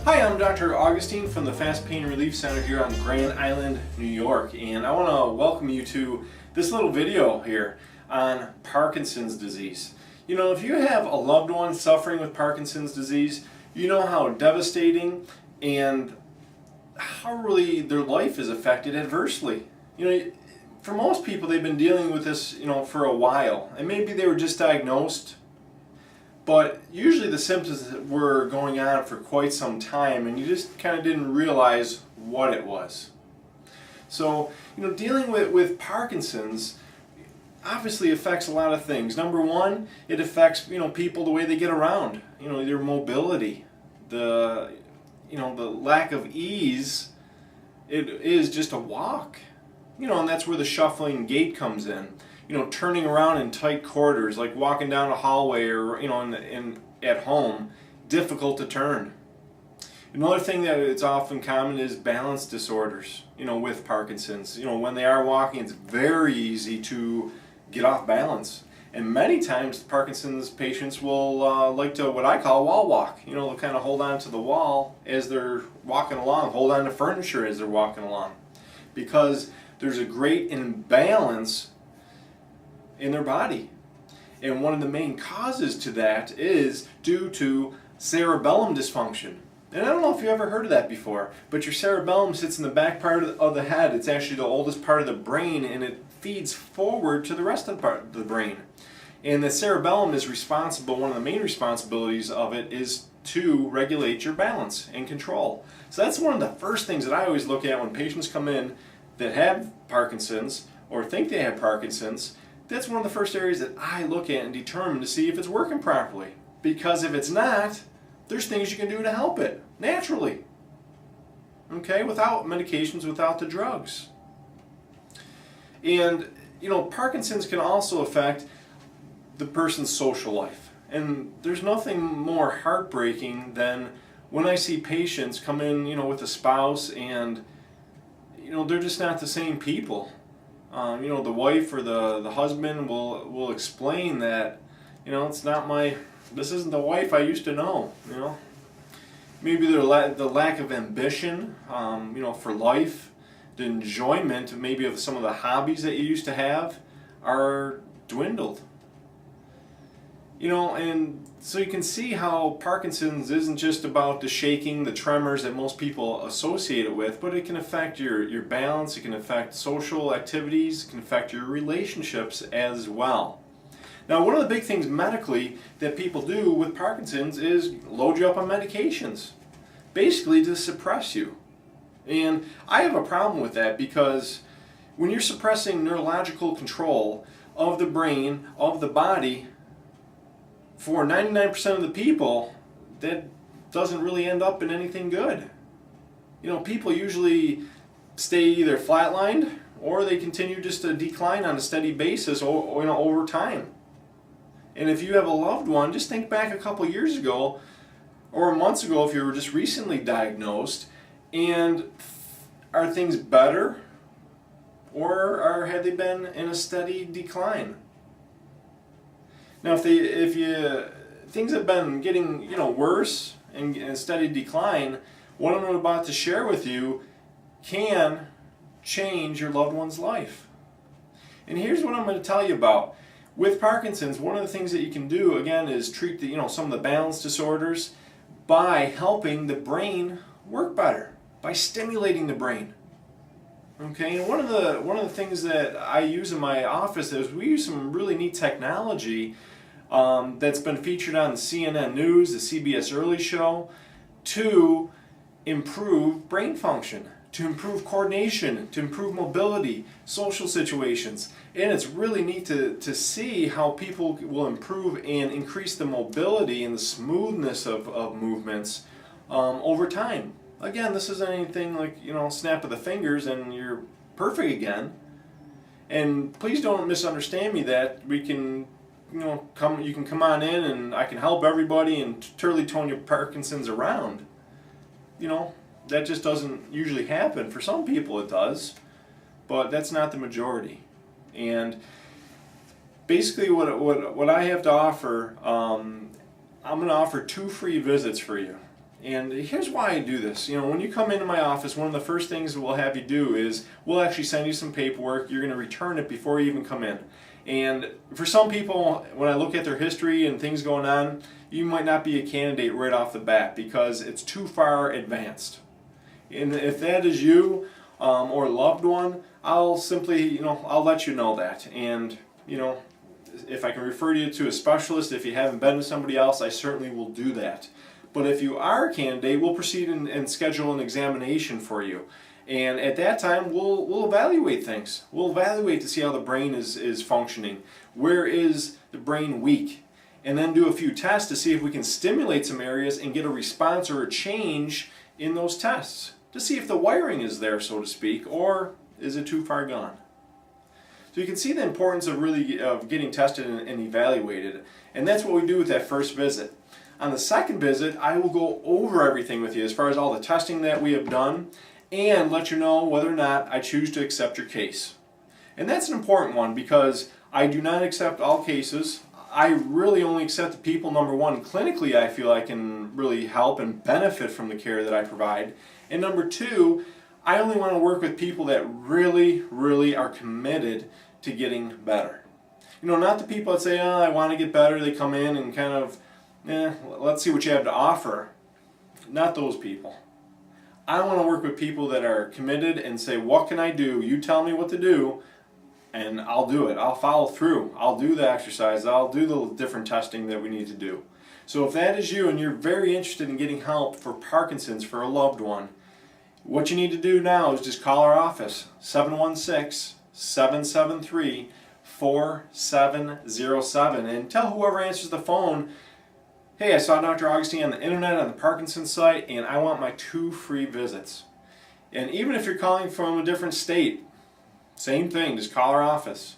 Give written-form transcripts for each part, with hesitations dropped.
Hi, I'm Dr. Augustine from the Fast Pain Relief Center here on Grand Island, New York, and I want to welcome you to this little video here on Parkinson's disease. You know, if you have a loved one suffering with Parkinson's disease, you know how devastating and how really their life is affected adversely. You know, for most people, they've been dealing with this, for a while, and maybe they were just diagnosed. But usually the symptoms were going on for quite some time and you just kind of didn't realize what it was. So, dealing with Parkinson's obviously affects a lot of things. Number one, it affects, people the way they get around, their mobility, the lack of ease. It is just a walk, and that's where the shuffling gait comes in. Turning around in tight quarters, like walking down a hallway or, at home, difficult to turn. Another thing that it's often common is balance disorders, with Parkinson's. When they are walking, it's very easy to get off balance. And many times, Parkinson's patients will like to, what I call, wall walk. They'll kind of hold on to the wall as they're walking along, hold on to furniture as they're walking along. Because there's a great imbalance in their body. And one of the main causes to that is due to cerebellum dysfunction. And I don't know if you ever heard of that before, but your cerebellum sits in the back part of the head. It's actually the oldest part of the brain, and it feeds forward to the rest of the part of the brain. And the cerebellum is responsible, one of the main responsibilities of it is to regulate your balance and control. So that's one of the first things that I always look at when patients come in that have Parkinson's or think they have Parkinson's. That's one of the first areas that I look at and determine to see if it's working properly. Because if it's not, there's things you can do to help it, naturally. Okay, without medications, without the drugs. And, Parkinson's can also affect the person's social life. And there's nothing more heartbreaking than when I see patients come in, with a spouse and, they're just not the same people. The wife or the husband will explain that, this isn't the wife I used to know, Maybe the lack of ambition, for life, the enjoyment maybe of some of the hobbies that you used to have are dwindled. And so you can see how Parkinson's isn't just about the shaking, the tremors that most people associate it with, but it can affect your balance, it can affect social activities, it can affect your relationships as well. Now, one of the big things medically that people do with Parkinson's is load you up on medications, basically to suppress you. And I have a problem with that because when you're suppressing neurological control of the brain, of the body, for 99% of the people, that doesn't really end up in anything good. People usually stay either flatlined or they continue just to decline on a steady basis over time. And if you have a loved one, just think back a couple years ago or months ago if you were just recently diagnosed, and are things better or have they been in a steady decline? Now, if things have been getting worse and in a steady decline, what I'm about to share with you can change your loved one's life. And here's what I'm going to tell you about. With Parkinson's, one of the things that you can do again is treat some of the balance disorders by helping the brain work better, by stimulating the brain. Okay, and one of the things that I use in my office is we use some really neat technology that's been featured on CNN News, the CBS Early Show, to improve brain function, to improve coordination, to improve mobility, social situations. And it's really neat to see how people will improve and increase the mobility and the smoothness of movements over time. Again, this isn't anything like, snap of the fingers and you're perfect again. And please don't misunderstand me that we can, you can come on in and I can help everybody and totally turn your Parkinson's around. That just doesn't usually happen. For some people it does, but that's not the majority. And basically what I have to offer, I'm going to offer 2 free visits for you. And here's why I do this. When you come into my office, one of the first things we'll have you do is we'll actually send you some paperwork. You're going to return it before you even come in. And for some people, when I look at their history and things going on, you might not be a candidate right off the bat because it's too far advanced. And if that is you or a loved one, I'll simply, I'll let you know that. And, if I can refer you to a specialist, if you haven't been to somebody else, I certainly will do that. But if you are a candidate, we'll proceed and schedule an examination for you. And at that time, we'll evaluate things. We'll evaluate to see how the brain is functioning. Where is the brain weak? And then do a few tests to see if we can stimulate some areas and get a response or a change in those tests to see if the wiring is there, so to speak, or is it too far gone. So you can see the importance of getting tested and evaluated. And that's what we do with that first visit. On the second visit, I will go over everything with you as far as all the testing that we have done and let you know whether or not I choose to accept your case. And that's an important one because I do not accept all cases. I really only accept the people, number one, clinically I feel I can really help and benefit from the care that I provide. And number two, I only want to work with people that really, really are committed to getting better. Not the people that say, oh, I want to get better. They come in and kind of, let's see what you have to offer. Not those people. I want to work with people that are committed and say, what can I do? You tell me what to do, and I'll do it. I'll follow through. I'll do the exercise. I'll do the different testing that we need to do. So if that is you and you're very interested in getting help for Parkinson's for a loved one, what you need to do now is just call our office, 716-773-4707, and tell whoever answers the phone, hey, I saw Dr. Augustine on the internet on the Parkinson's site, and I want my 2 free visits. And even if you're calling from a different state, same thing, just call our office.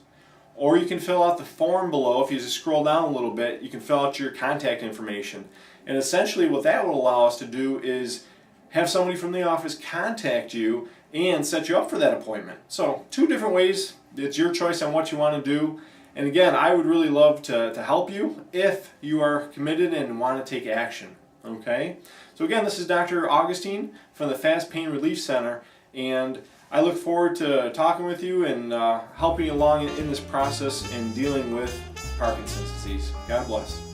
Or you can fill out the form below. If you just scroll down a little bit, you can fill out your contact information. And essentially what that will allow us to do is have somebody from the office contact you and set you up for that appointment. So 2 different ways. It's your choice on what you want to do. And again, I would really love to help you if you are committed and want to take action. Okay? So again, this is Dr. Augustine from the Fast Pain Relief Center, and I look forward to talking with you and helping you along in this process and dealing with Parkinson's disease. God bless.